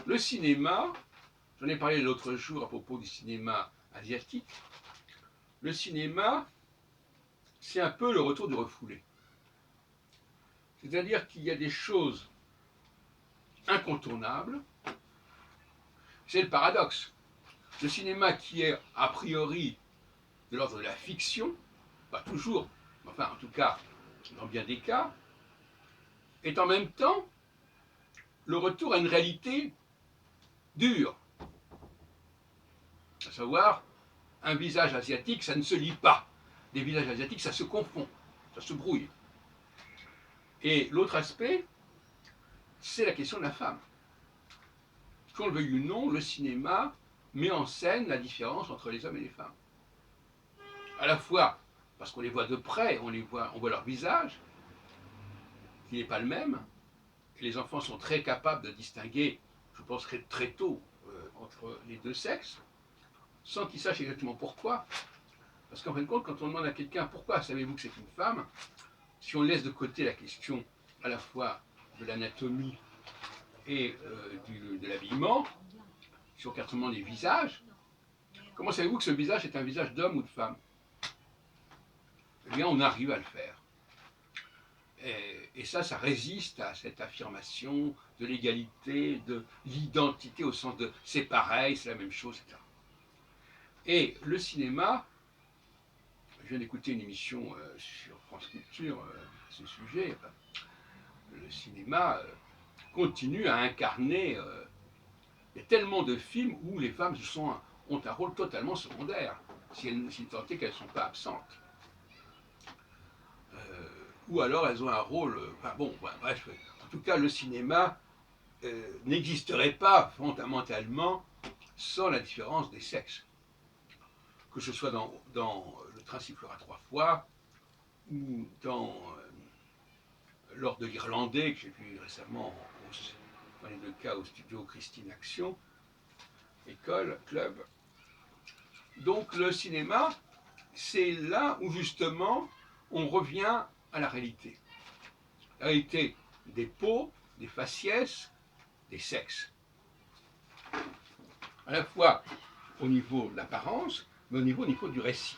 Le cinéma, j'en ai parlé l'autre jour à propos du cinéma asiatique, le cinéma, c'est un peu le retour du refoulé. C'est-à-dire qu'il y a des choses incontournables. C'est le paradoxe. Le cinéma qui est a priori de l'ordre de la fiction, pas toujours, mais enfin en tout cas dans bien des cas, est en même temps le retour à une réalité dure. À savoir, un visage asiatique, ça ne se lit pas. Des visages asiatiques, ça se confond, ça se brouille. Et l'autre aspect, c'est la question de la femme. Qu'on le veuille ou non, le cinéma met en scène la différence entre les hommes et les femmes. À la fois parce qu'on les voit de près, on voit leur visage, qui n'est pas le même. Et les enfants sont très capables de distinguer, je pense très tôt, entre les deux sexes, sans qu'ils sachent exactement pourquoi. Parce qu'en fin de compte, quand on demande à quelqu'un pourquoi savez-vous que c'est une femme, si on laisse de côté la question à la fois de l'anatomie et de l'habillement, si on regarde seulement les visages, comment savez-vous que ce visage est un visage d'homme ou de femme? Eh bien, on arrive à le faire. Et ça résiste à cette affirmation de l'égalité, de l'identité au sens de c'est pareil, c'est la même chose, etc. Et le cinéma, je viens d'écouter une émission sur France Culture à ce sujet, le cinéma continue à incarner. Il y a tellement de films où les femmes ont un rôle totalement secondaire, si tant est qu'elles ne sont pas absentes. Ou alors elles ont un rôle. Enfin bon, bref, en tout cas, le cinéma n'existerait pas fondamentalement sans la différence des sexes. Que ce soit dans Le train sifflera 3 fois, ou lors de l'Irlandais, que j'ai vu récemment, dans les deux cas au studio Christine Action, école, club. Donc le cinéma, c'est là où justement on revient à la réalité. La réalité des peaux, des faciès, des sexes. À la fois au niveau de l'apparence, mais au niveau du récit.